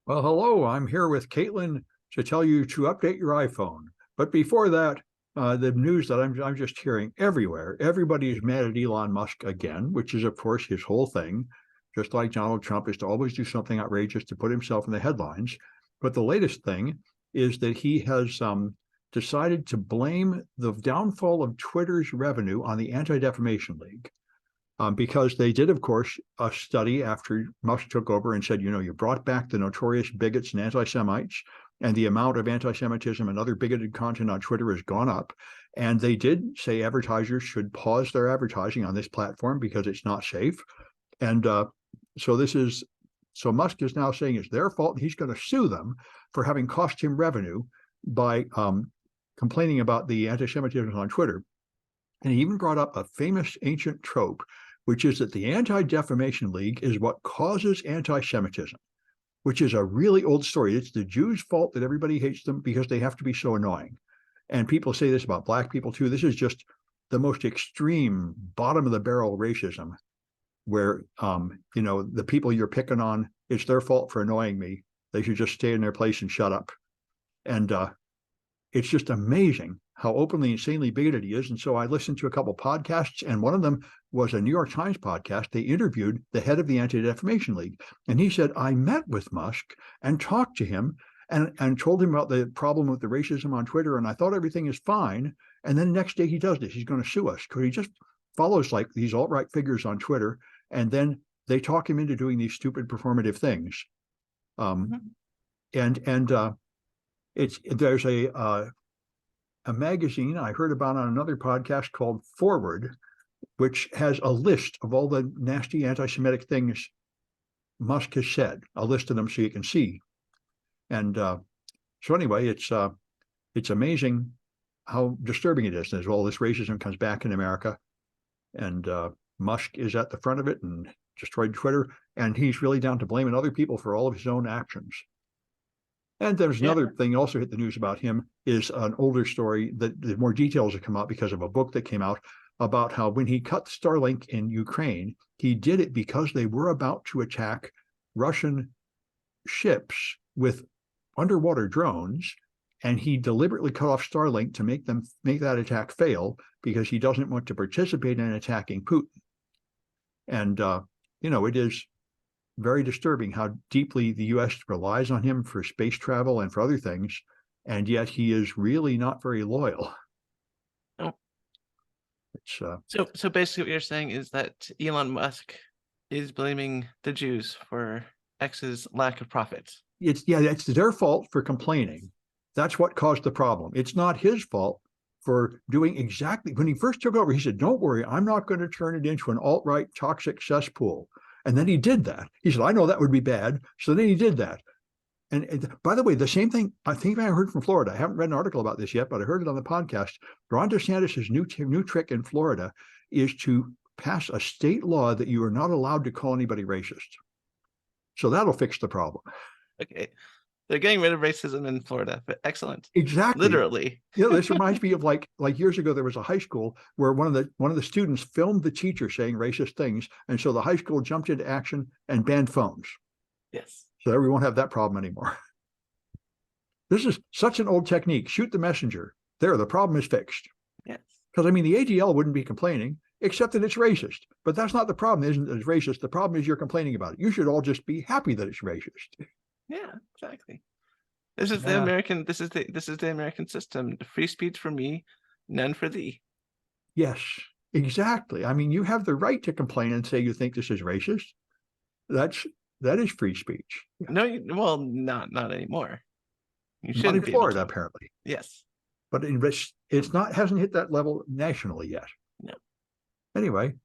Well, hello, I'm here with Caitlin to tell you to update your iPhone. But before that, the news that I'm just hearing everywhere, everybody is mad at Elon Musk again, which is, of course, his whole thing, just like Donald Trump is to always do something outrageous to put himself in the headlines. But the latest thing is that he has decided to blame the downfall of Twitter's revenue on the Anti-Defamation League. Because they did, of course, a study after Musk took over and said, you brought back the notorious bigots and anti-Semites, and the amount of anti-Semitism and other bigoted content on Twitter has gone up. And they did say advertisers should pause their advertising on this platform because it's not safe. And so Musk is now saying it's their fault. He's going to sue them for having cost him revenue by complaining about the anti-Semitism on Twitter. And he even brought up a famous ancient trope, which is that the Anti-Defamation League is what causes anti-Semitism, which is a really old story. It's the Jews' fault that everybody hates them because they have to be so annoying. And people say this about Black people too. This is just the most extreme bottom of the barrel racism where, the people you're picking on, it's their fault for annoying me. They should just stay in their place and shut up. And it's just amazing how openly, insanely bigoted he is. And so I listened to a couple podcasts, and one of them was a New York Times podcast. They interviewed the head of the Anti-Defamation League. And he said, I met with Musk and talked to him and told him about the problem with the racism on Twitter. And I thought everything is fine. And then the next day he does this. He's going to sue us because he just follows like these alt-right figures on Twitter. And then they talk him into doing these stupid performative things. There's a magazine I heard about on another podcast called Forward, which has a list of all the nasty anti-Semitic things Musk has said, a list of them so you can see. And so anyway, it's amazing how disturbing it is as all this racism comes back in America. And Musk is at the front of it and destroyed Twitter. And he's really down to blaming other people for all of his own actions. And there's another thing also hit the news about him is an older story that the more details have come out because of a book that came out about how when he cut Starlink in Ukraine, he did it because they were about to attack Russian ships with underwater drones. And he deliberately cut off Starlink to make that attack fail because he doesn't want to participate in attacking Putin. And, it is very disturbing how deeply the U.S. relies on him for space travel and for other things, and yet he is really not very loyal. Oh. So basically what you're saying is that Elon Musk is blaming the Jews for X's lack of profit. It's their fault for complaining. That's what caused the problem. It's not his fault for doing exactly when he first took over. He said, don't worry, I'm not going to turn it into an alt-right toxic cesspool. And then he did that. He said, I know that would be bad. So then he did that. And by the way, the same thing, I think I heard from Florida. I haven't read an article about this yet, but I heard it on the podcast. Ron DeSantis' new trick in Florida is to pass a state law that you are not allowed to call anybody racist. So that'll fix the problem. Okay. They're getting rid of racism in Florida, but excellent. Exactly. Literally. This reminds me of like years ago, there was a high school where one of the students filmed the teacher saying racist things. And so the high school jumped into action and banned phones. Yes. So that we won't have that problem anymore. This is such an old technique. Shoot the messenger. There, the problem is fixed. Yes. Because the ADL wouldn't be complaining, except that it's racist. But that's not the problem, isn't it? It's racist. The problem is you're complaining about it. You should all just be happy that it's racist. Yeah, exactly. This is the American. This is the American system. Free speech for me, none for thee. Yes, exactly. You have the right to complain and say you think this is racist. That is free speech. No, well, not anymore. You shouldn't not in Florida, apparently. Yes, but hasn't hit that level nationally yet. No. Anyway,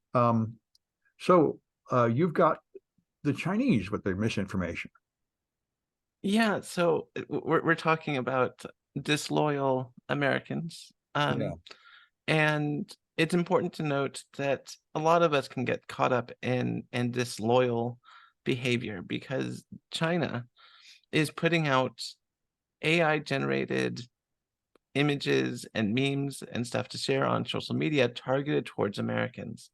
so you've got the Chinese with their misinformation. Yeah, so we're talking about disloyal Americans. And it's important to note that a lot of us can get caught up in disloyal behavior because China is putting out AI-generated images and memes and stuff to share on social media targeted towards Americans.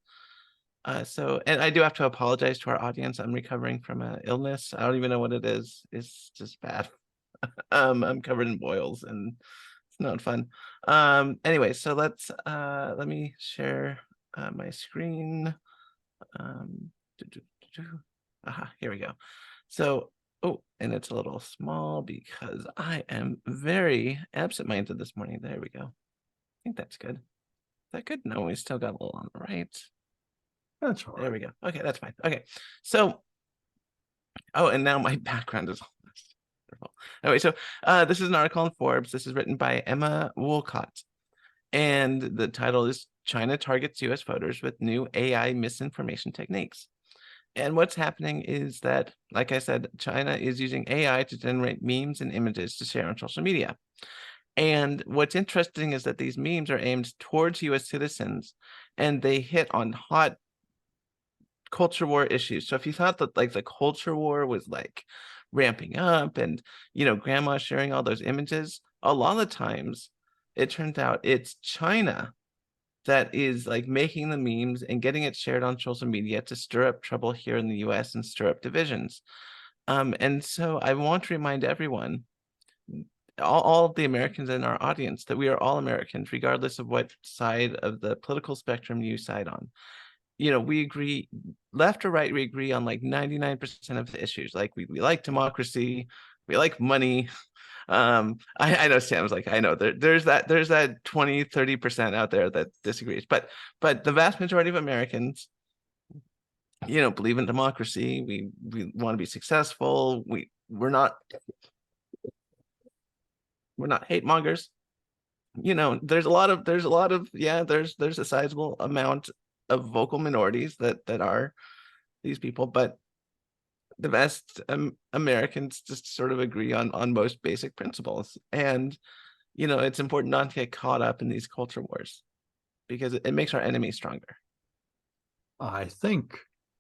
So, and I do have to apologize to our audience. I'm recovering from an illness. I don't even know what it is. It's just bad. I'm covered in boils and it's not fun. Anyway, so let me share my screen. Um, do, do, do, do. Aha, here we go. So, oh, and it's a little small because I am very absent-minded this morning. There we go. I think that's good. Is that good? No, we still got a little on the right. That's all There we right. go. Okay, that's fine. Okay, so, oh, and now my background is all messed up. Anyway, so this is an article in Forbes. This is written by Emma Woolcott, and the title is China Targets US Voters with New AI Misinformation Techniques. And what's happening is that, like I said, China is using AI to generate memes and images to share on social media. And what's interesting is that these memes are aimed towards US citizens and they hit on hot culture war issues. So if you thought that like the culture war was like ramping up and, grandma sharing all those images, a lot of the times it turns out it's China that is like making the memes and getting it shared on social media to stir up trouble here in the US and stir up divisions. And so I want to remind everyone, all of the Americans in our audience, that we are all Americans, regardless of what side of the political spectrum you side on. We agree, left or right, we agree on like 99% of the issues. Like we like democracy, we like money. I know Sam's like, I know there's that 20-30% out there that disagrees, but the vast majority of Americans, believe in democracy. We want to be successful. We're not hate mongers. There's a sizable amount of vocal minorities that are these people, but the vast Americans just sort of agree on most basic principles. And it's important not to get caught up in these culture wars because it makes our enemies stronger. I think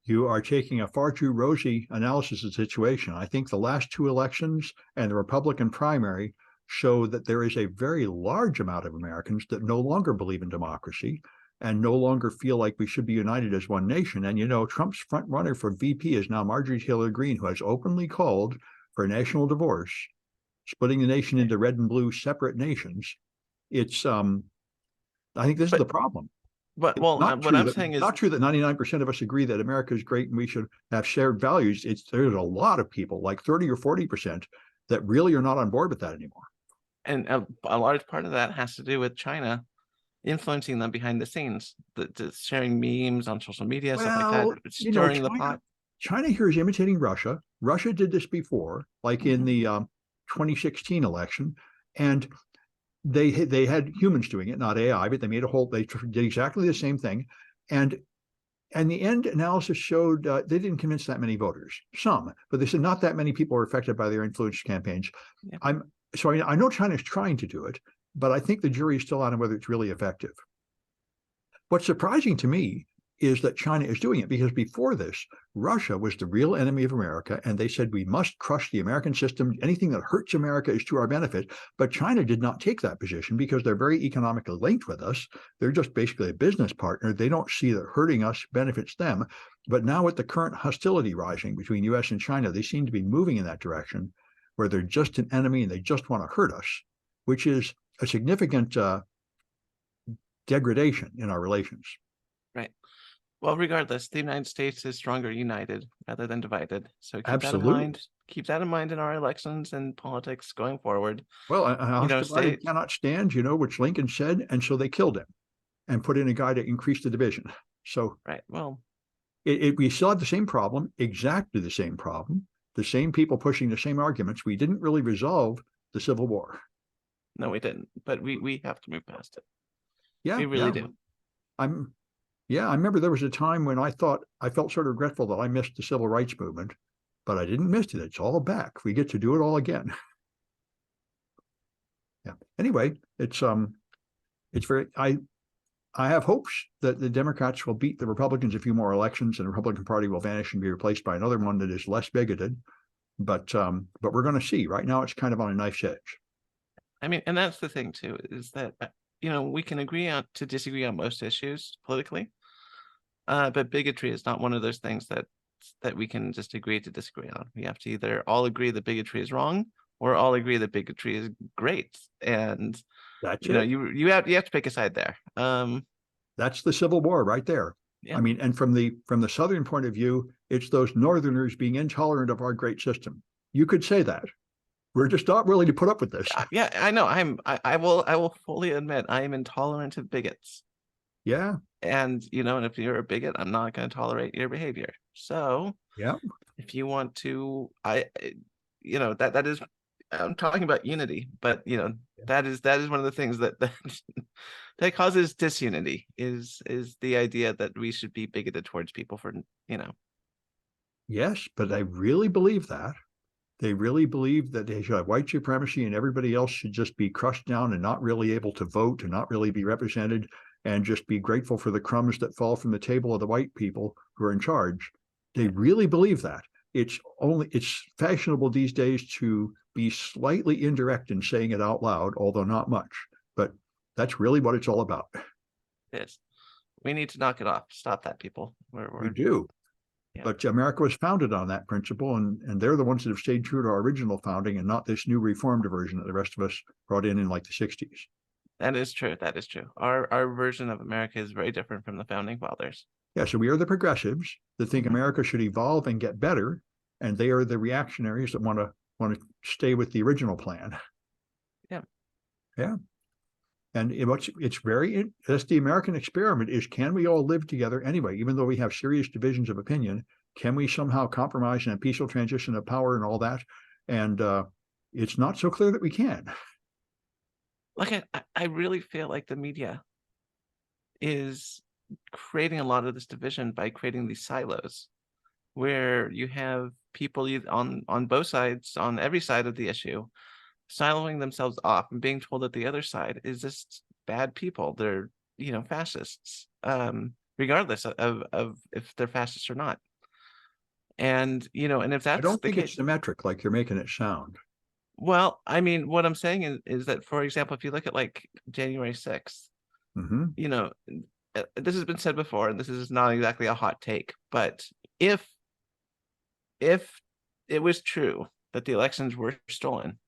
you are taking a far too rosy analysis of the situation. I think the last two elections and the Republican primary show that there is a very large amount of Americans that no longer believe in democracy and no longer feel like we should be united as one nation. And Trump's front runner for VP is now Marjorie Taylor Greene, who has openly called for a national divorce, splitting the nation into red and blue separate nations. It's I think this is the problem. But It's not what true I'm that saying is, not true that 99% of us agree that America is great and we should have shared values. There's a lot of people, like 30 or 40%, that really are not on board with that anymore. and a large part of that has to do with China influencing them behind the scenes, the sharing memes on social media, stuff like that, Well, stirring the pot. China here is imitating Russia. Russia did this before, like in the 2016 election, and they had humans doing it, not AI, but they did exactly the same thing, and the end analysis showed they didn't convince that many voters. Some, but they said not that many people were affected by their influence campaigns. Yeah. I know China's trying to do it, but I think the jury is still out on whether it's really effective. What's surprising to me is that China is doing it, because before this, Russia was the real enemy of America, and they said we must crush the American system. Anything that hurts America is to our benefit. But China did not take that position because they're very economically linked with us. They're just basically a business partner. They don't see that hurting us benefits them. But now with the current hostility rising between US and China, they seem to be moving in that direction, where they're just an enemy and they just want to hurt us, which is a significant degradation in our relations. Right. Well, regardless, the United States is stronger united rather than divided. So keep Absolutely. that in mind. Keep that in mind in our elections and politics going forward. Well, a house divided cannot stand, which Lincoln said, and so they killed him and put in a guy to increase the division. So right. Well, we still have the same problem, exactly the same problem, the same people pushing the same arguments. We didn't really resolve the Civil War. No, we didn't. But we have to move past it. Yeah, we really do. I remember there was a time when I felt sort of regretful that I missed the civil rights movement, but I didn't miss it. It's all back. We get to do it all again. Yeah. Anyway, it's very, I have hopes that the Democrats will beat the Republicans a few more elections and the Republican Party will vanish and be replaced by another one that is less bigoted. But we're going to see. Right now, it's kind of on a knife's edge. I mean, and that's the thing too, is that we can agree to disagree on most issues politically, But bigotry is not one of those things that we can just agree to disagree on. We have to either all agree that bigotry is wrong, or all agree that bigotry is great. And That's you know, it. you have to pick a side there. That's the Civil War right there. Yeah. I mean, and from the Southern point of view, it's those Northerners being intolerant of our great system. You could say that. We're just not willing to put up with this. Yeah, I know. I will fully admit I am intolerant of bigots. Yeah. And and if you're a bigot, I'm not going to tolerate your behavior. So Yeah. if you want to, that is, I'm talking about unity, but that is one of the things that causes disunity is the idea that we should be bigoted towards people for Yes, but I really believe that. They really believe that they should have white supremacy and everybody else should just be crushed down and not really able to vote and not really be represented and just be grateful for the crumbs that fall from the table of the white people who are in charge. They really believe that. It's fashionable these days to be slightly indirect in saying it out loud, although not much. But that's really what it's all about. It is. We need to knock it off. Stop that, people. We do. Yeah. But America was founded on that principle, and they're the ones that have stayed true to our original founding and not this new reformed version that the rest of us brought in like the 60s. That is true. That is true. Our version of America is very different from the founding fathers. Yeah, so we are the progressives that think America should evolve and get better, and they are the reactionaries that want to stay with the original plan. Yeah. Yeah. And that's the American experiment is, can we all live together anyway, even though we have serious divisions of opinion? Can we somehow compromise in a peaceful transition of power and all that? And it's not so clear that we can. Like, I really feel like the media is creating a lot of this division by creating these silos where you have people on both sides, on every side of the issue, siloing themselves off and being told that the other side is just bad people. They're, fascists, regardless of if they're fascists or not. And, and if that's I don't the think case, it's symmetric like you're making it sound. well, I mean, what I'm saying is that, for example, if you look at like January 6th, Mm-hmm. This has been said before, and this is not exactly a hot take, but if it was true that the elections were stolen,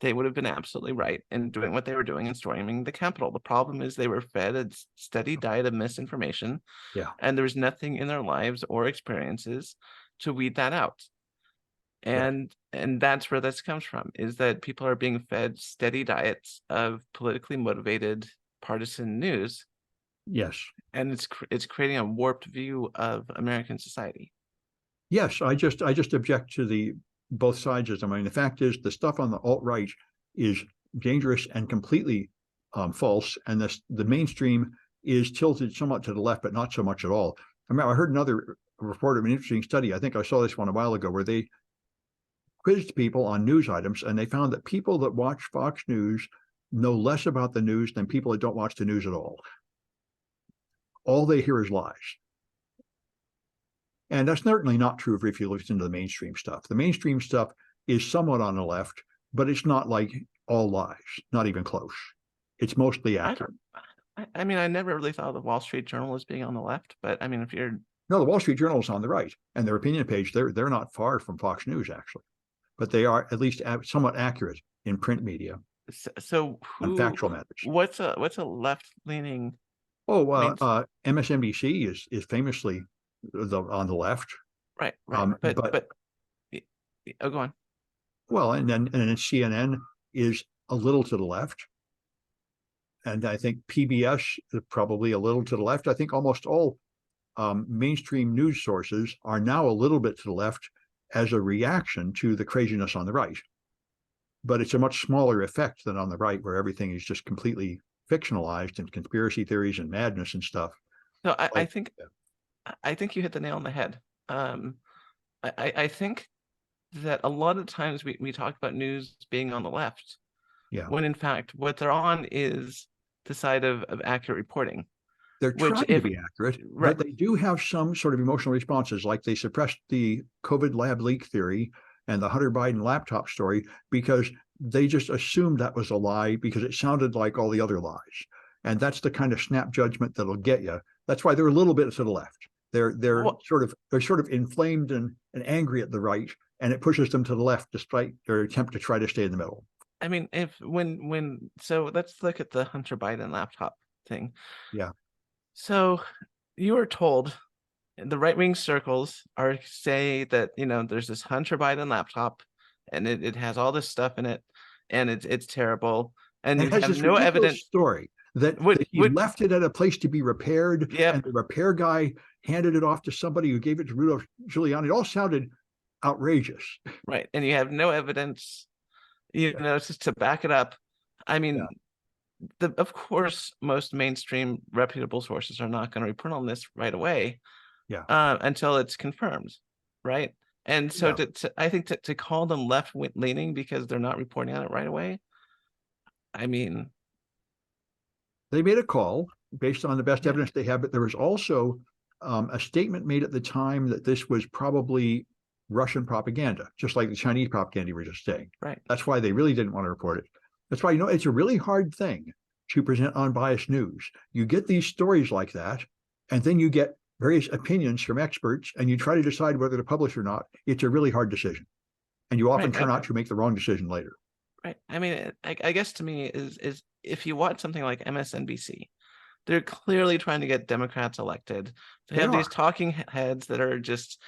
they would have been absolutely right in doing what they were doing and storming the Capitol. The problem is they were fed a steady diet of misinformation, Yeah. and there was nothing in their lives or experiences to weed that out. And that's where this comes from, is that people are being fed steady diets of politically motivated partisan news. Yes. And it's creating a warped view of American society. Yes, I just object to the both sides. I mean, the fact is, the stuff on the alt-right is dangerous and completely false, and the mainstream is tilted somewhat to the left, but not so much at all. I mean, I heard another report of an interesting study. I think I saw this one a while ago, where they quizzed people on news items, and they found that people that watch Fox News know less about the news than people that don't watch the news at all. All they hear is lies. And that's certainly not true if you listen to the mainstream stuff. The mainstream stuff is somewhat on the left, but it's not like all lies, not even close. It's mostly accurate. I mean, I never really thought of the Wall Street Journal as being on the left, but I mean, if you're... No, the Wall Street Journal is on the right, and their opinion page, they're not far from Fox News, actually. But they are at least somewhat accurate in print media. So on factual matters. What's a left-leaning... MSNBC is famously on the left. Right. But oh, go on. Well, and then CNN is a little to the left. And I think PBS is probably a little to the left. I think almost all mainstream news sources are now a little bit to the left as a reaction to the craziness on the right. But it's a much smaller effect than on the right, where everything is just completely fictionalized and conspiracy theories and madness and stuff. No, I think you hit the nail on the head. I think that a lot of times we talk about news being on the left, when in fact what they're on is the side of accurate reporting. They're trying to be accurate, right, but they do have some sort of emotional responses, like they suppressed the COVID lab leak theory and the Hunter Biden laptop story because they just assumed that was a lie because it sounded like all the other lies. And that's the kind of snap judgment that'll get you. That's why they're a little bit to the left. They're Well, sort of inflamed and angry at the right, and it pushes them to the left despite their attempt to try to stay in the middle. I mean, if when so let's look at the Hunter Biden laptop thing. Yeah. So you are told the right-wing circles are say that, there's this Hunter Biden laptop and it has all this stuff in it and it's terrible. And And you it has have this no ridiculous evidence. story that he Would left it at a place to be repaired, Yep. and the repair guy handed it off to somebody who gave it to Rudolph Giuliani. It all sounded outrageous. Right. And you have no evidence, just to back it up. I mean, of course, most mainstream reputable sources are not going to report on this right away. Yeah. Until it's confirmed, right? And so I think to call them left-leaning because they're not reporting on it right away, I mean, they made a call based on the best evidence they have, but there was also a statement made at the time that this was probably Russian propaganda, just like the Chinese propaganda we were just saying. Right. That's why they really didn't want to report it. That's why, it's a really hard thing to present unbiased news. You get these stories like that, and then you get various opinions from experts, and you try to decide whether to publish or not. It's a really hard decision, and you often turn out to make the wrong decision later. Right. I mean, I guess to me is if you watch something like MSNBC, they're clearly trying to get Democrats elected. They have these talking heads that are just,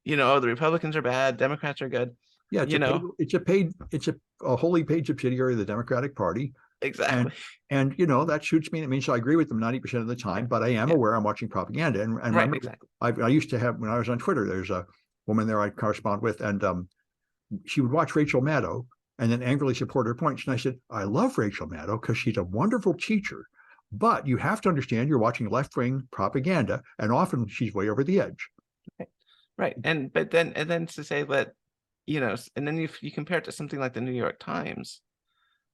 the Republicans are bad, Democrats are good. Yeah, it's a wholly paid subsidiary of the Democratic Party. Exactly. And that suits me. It means I agree with them 90% of the time, but I am aware I'm watching propaganda. And right, exactly. I used to have, when I was on Twitter, there's a woman there I correspond with, and she would watch Rachel Maddow and then angrily support her points. And I said, I love Rachel Maddow because she's a wonderful teacher, but you have to understand you're watching left-wing propaganda, and often she's way over the edge. Right. And then to say that, and then you compare it to something like the New York Times,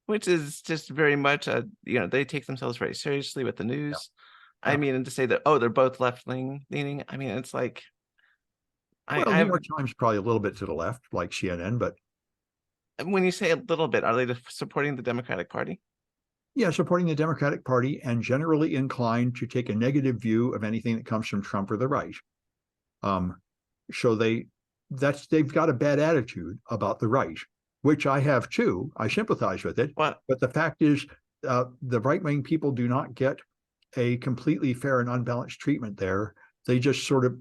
which is just very much they take themselves very seriously with the news. Yeah. I mean, and to say that, they're both left-leaning, I mean, it's like, New York Times probably a little bit to the left, like CNN, but when you say a little bit, are they supporting the Democratic Party? Yeah, supporting the Democratic Party, and generally inclined to take a negative view of anything that comes from Trump or the right. So they've got a bad attitude about the right, which I have too. I sympathize with it. But the fact is, the right-wing people do not get a completely fair and unbalanced treatment there. They just sort of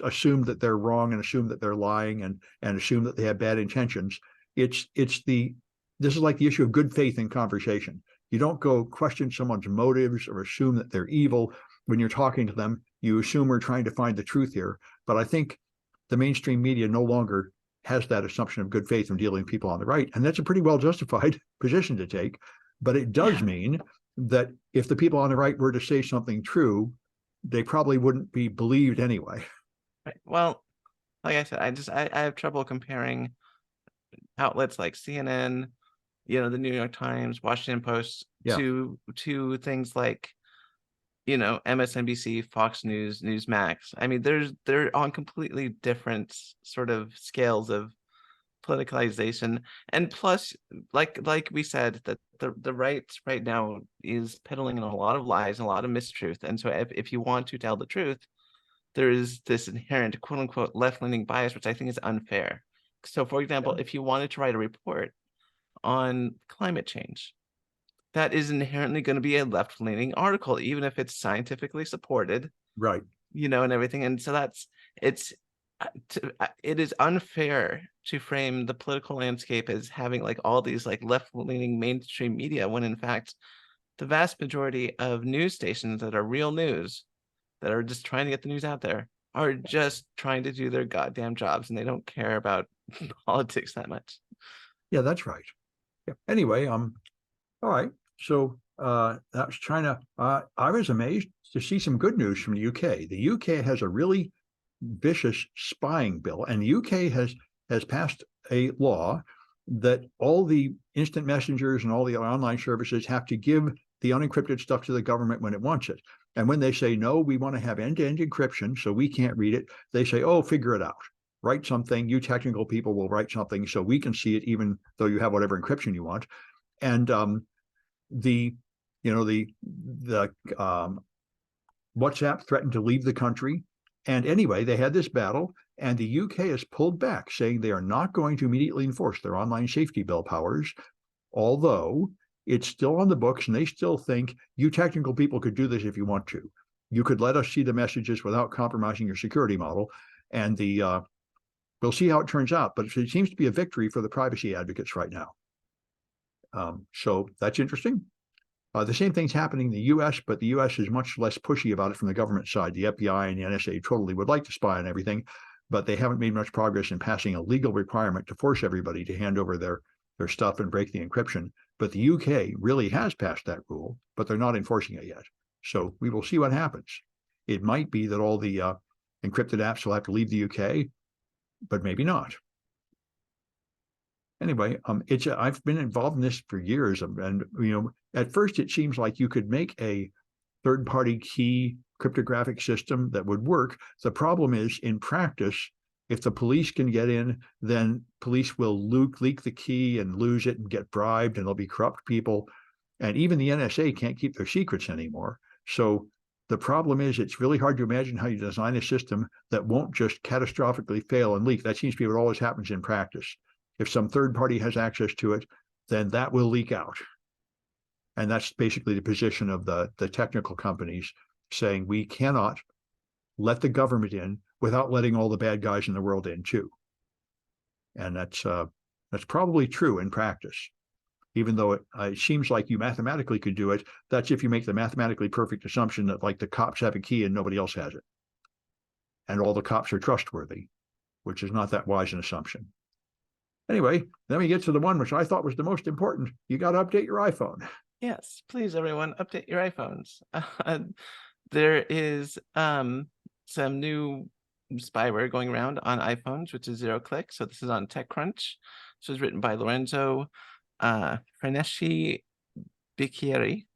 assumed that they're wrong, and assume that they're lying, and assume that they have bad intentions. This is like the issue of good faith in conversation. You don't go question someone's motives or assume that they're evil when you're talking to them. You assume we're trying to find the truth here. But I think the mainstream media no longer has that assumption of good faith in dealing with people on the right. And that's a pretty well justified position to take. But it does mean that if the people on the right were to say something true, they probably wouldn't be believed anyway. Right. Well, like I said, I have trouble comparing outlets like CNN, the New York Times, Washington Post, to things like, MSNBC, Fox News, Newsmax. I mean, they're on completely different sort of scales of politicalization. And plus, like we said, that the right now is peddling in a lot of lies and a lot of mistruth. And so if you want to tell the truth, there is this inherent quote unquote left-leaning bias, which I think is unfair. So for example, if you wanted to write a report on climate change, that is inherently going to be a left-leaning article, even if it's scientifically supported, right? And everything. And so it is unfair to frame the political landscape as having like all these like left-leaning mainstream media, when in fact the vast majority of news stations that are real news, that are just trying to get the news out there, are just trying to do their goddamn jobs, and they don't care about politics that much. Yeah, that's right. Yeah. Anyway, all right. So that was China. I was amazed to see some good news from the UK. The UK has a really vicious spying bill, and the UK has passed a law that all the instant messengers and all the online services have to give the unencrypted stuff to the government when it wants it. And when they say, no, we want to have end-to-end encryption, so we can't read it, they say, oh, figure it out. Write something. You technical people will write something so we can see it, even though you have whatever encryption you want. And the the WhatsApp threatened to leave the country. And anyway, they had this battle, and the UK has pulled back, saying they are not going to immediately enforce their online safety bill powers, although it's still on the books, and they still think you technical people could do this if you want to. You could let us see the messages without compromising your security model. And we'll see how it turns out, but it seems to be a victory for the privacy advocates right now. So that's interesting. The same thing's happening in the US, but the US is much less pushy about it from the government side. The FBI and the NSA totally would like to spy on everything, but they haven't made much progress in passing a legal requirement to force everybody to hand over their stuff and break the encryption. But the UK really has passed that rule, but they're not enforcing it yet. So we will see what happens. It might be that all the encrypted apps will have to leave the UK, but maybe not. Anyway, I've been involved in this for years, and at first it seems like you could make a third-party key cryptographic system that would work. The problem is, in practice, if the police can get in, then police will leak the key and lose it and get bribed, and there'll be corrupt people. And even the NSA can't keep their secrets anymore. So the problem is, it's really hard to imagine how you design a system that won't just catastrophically fail and leak. That seems to be what always happens in practice. If some third party has access to it, then that will leak out. And that's basically the position of the technical companies, saying we cannot let the government in without letting all the bad guys in the world in too. And that's probably true in practice. Even though it seems like you mathematically could do it, that's if you make the mathematically perfect assumption that, like, the cops have a key and nobody else has it. And all the cops are trustworthy, which is not that wise an assumption. Anyway, then we get to the one which I thought was the most important. You got to update your iPhone. Yes, please, everyone, update your iPhones. There is some new spyware going around on iPhones, which is zero-click. So this is on TechCrunch. This was written by Lorenzo Frenesci Bicchieri.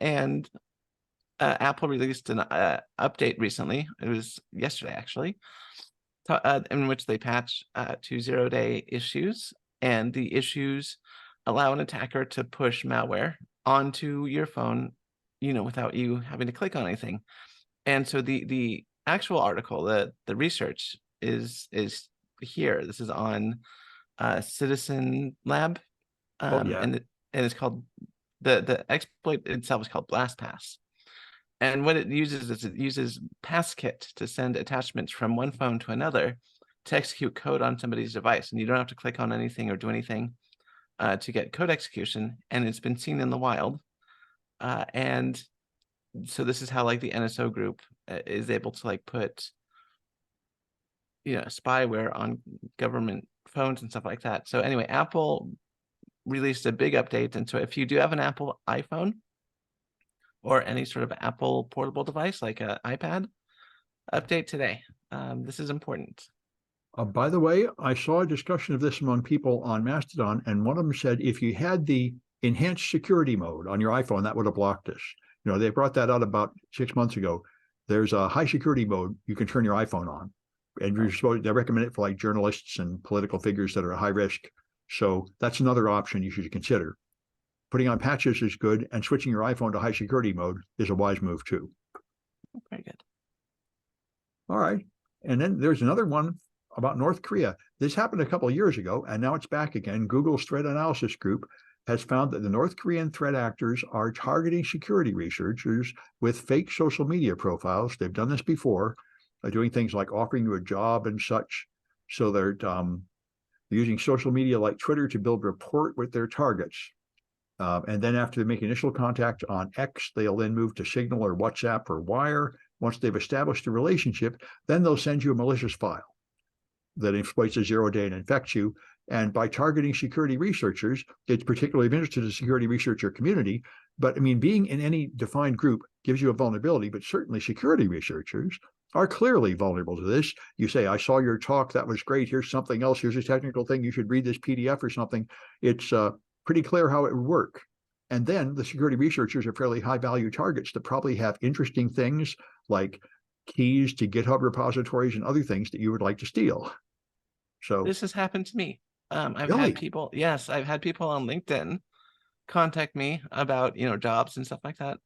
And Apple released an update recently. It was yesterday, actually, in which they patch to 0-day issues. And the issues allow an attacker to push malware onto your phone, without you having to click on anything. And so the actual article, the research is here. This is on Citizen Lab, and it's called, the exploit itself is called BlastPass. And what it uses is, it uses PassKit to send attachments from one phone to another to execute code on somebody's device. And you don't have to click on anything or do anything to get code execution. And it's been seen in the wild. And so this is how, like, the NSO group is able to, like, put spyware on government phones and stuff like that. So anyway, Apple released a big update. And so if you do have an Apple iPhone or any sort of Apple portable device like an iPad, update today. This is important. By the way, I saw a discussion of this among people on Mastodon, and one of them said if you had the enhanced security mode on your iPhone, that would have blocked this. They brought that out about 6 months ago. There's a high security mode you can turn your iPhone on, and they recommend it for, like, journalists and political figures that are high risk. So that's another option you should consider. Putting on patches is good, and switching your iPhone to high security mode is a wise move too. Very good. All right. And then there's another one about North Korea. This happened a couple of years ago, and now it's back again. Google's threat analysis group has found that the North Korean threat actors are targeting security researchers with fake social media profiles. They've done this before, doing things like offering you a job and such. So they're using social media like Twitter to build rapport with their targets. And then after they make initial contact on X, they'll then move to Signal or WhatsApp or Wire. Once they've established a relationship, then they'll send you a malicious file that exploits a 0-day and infects you. And by targeting security researchers, it's particularly of interest to the security researcher community. But I mean, being in any defined group gives you a vulnerability, but certainly security researchers are clearly vulnerable to this. You say, I saw your talk, that was great. Here's something else. Here's a technical thing. You should read this PDF or something. It's pretty clear how it would work. And then the security researchers are fairly high value targets that probably have interesting things like keys to GitHub repositories and other things that you would like to steal. So this has happened to me. I've really? had people, yes, I've had people on LinkedIn contact me about, jobs and stuff like that.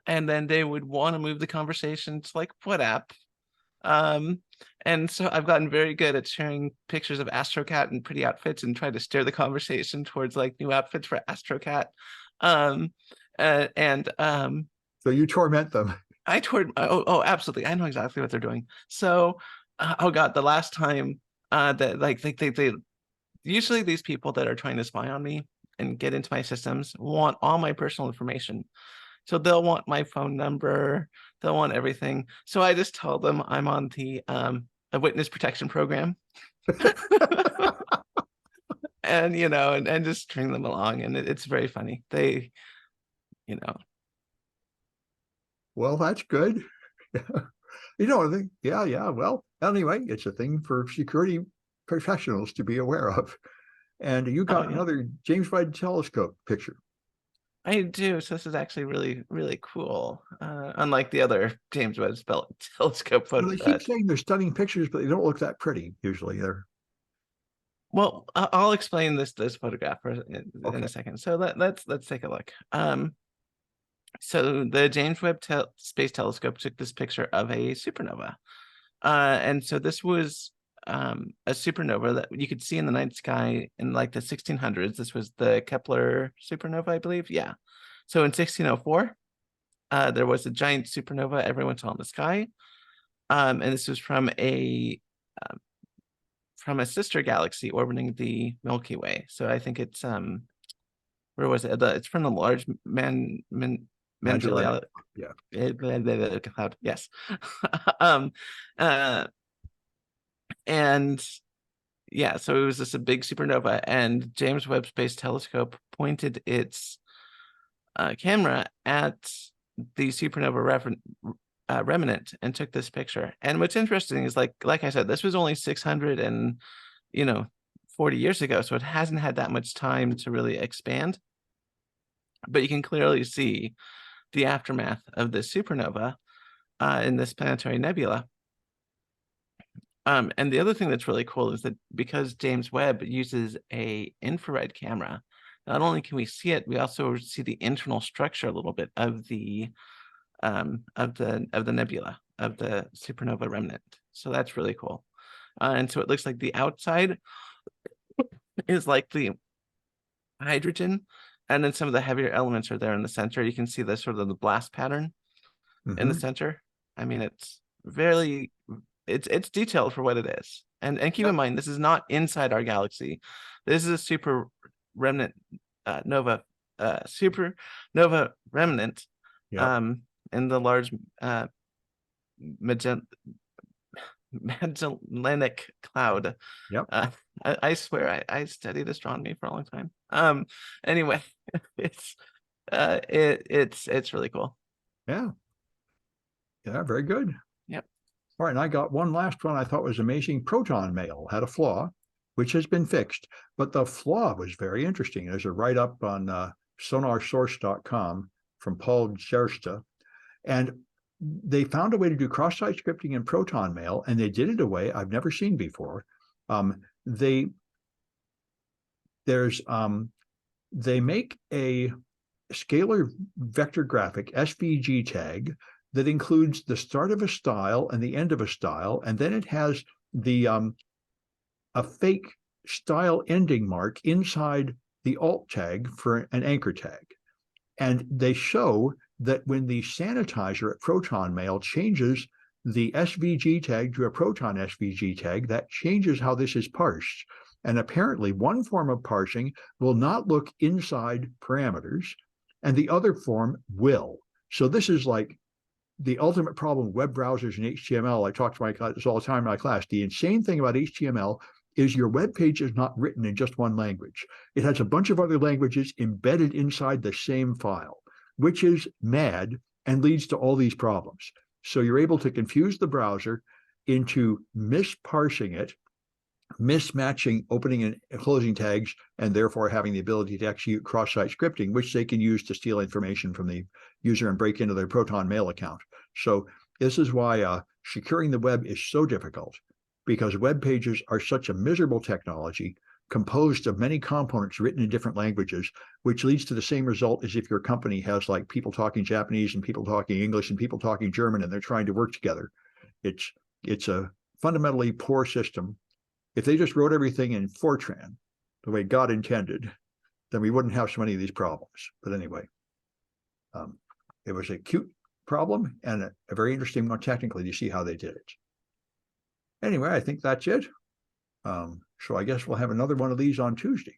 And then they would want to move the conversation to like, what app? Um, and so I've gotten very good at sharing pictures of AstroCat and pretty outfits and try to steer the conversation towards like new outfits for AstroCat. Um, and So you torment them. oh, absolutely. I know exactly what they're doing. So, oh God, the last time that like they usually these people that are trying to spy on me and get into my systems want all my personal information. So they'll want my phone number, they'll want everything. So I just tell them I'm on the a witness protection program. And and just string them along, and it's very funny. They, you know, Well, that's good. Yeah. Well, anyway, it's a thing for security professionals to be aware of. And you oh got yeah, another James Webb Telescope picture. I do. So this is actually really, really cool. Unlike the other James Webb Telescope Well, photo. they keep saying they're stunning pictures, but they don't look that pretty usually. They're Well, I'll explain this photograph in okay. a second. So let's take a look. So the James Webb Space Telescope took this picture of a supernova. And so this was a supernova that you could see in the night sky in like the 1600s. This was the Kepler supernova, I believe. Yeah. So in 1604, there was a giant supernova everyone saw in the sky. And this was from a sister galaxy orbiting the Milky Way. So I think it's where was it? It's from the large Magellanic. Mendeleev Yeah. cloud. Yes. um, uh, and yeah, so it was just a big supernova, and James Webb Space Telescope pointed its camera at the supernova remnant and took this picture. And what's interesting is like I said, this was only 600 and 40 years ago, so it hasn't had that much time to really expand. But you can clearly see the aftermath of this supernova in this planetary nebula. And the other thing that's really cool is that because James Webb uses a infrared camera, not only can we see it, we also see the internal structure a little bit of the nebula of the supernova remnant. So that's really cool. And so it looks like the outside is like the hydrogen, and then some of the heavier elements are there in the center. You can see the sort of the blast pattern in the center. I mean, it's detailed for what it is. And keep in mind, this is not inside our galaxy. This is a super remnant supernova remnant Yep. in the large Magellanic cloud. Yep. I swear I studied astronomy for a long time. Anyway, it's it's really cool. Yeah. Yeah. Very good. Yep. All right. And I got one last one I thought was amazing. Proton mail had a flaw, which has been fixed, but the flaw was very interesting. There's a write up on sonarsource.com from Paul Gersta, and they found a way to do cross-site scripting in Proton Mail, and they did it a way I've never seen before. They make a scalar vector graphic SVG tag that includes the start of a style and the end of a style, and then it has the a fake style ending mark inside the alt tag for an anchor tag. And they show that when the sanitizer at Proton Mail changes the SVG tag to a Proton SVG tag, that changes how this is parsed. And apparently, one form of parsing will not look inside parameters, and the other form will. So this is like the ultimate problem with web browsers and HTML. I talk to my class all the time in my class. The insane thing about HTML is your web page is not written in just one language. It has a bunch of other languages embedded inside the same file, which is mad and leads to all these problems. So you're able to confuse the browser into misparsing it, mismatching opening and closing tags, and therefore having the ability to execute cross-site scripting, which they can use to steal information from the user and break into their Proton Mail account. So this is why securing the web is so difficult, because web pages are such a miserable technology composed of many components written in different languages, which leads to the same result as if your company has like people talking Japanese and people talking English and people talking German, and they're trying to work together. It's a fundamentally poor system. If they just wrote everything in Fortran, the way God intended, then we wouldn't have so many of these problems. But anyway, it was a cute problem and a very interesting one technically to see how they did it. Anyway, I think that's it. So I guess we'll have another one of these on Tuesday.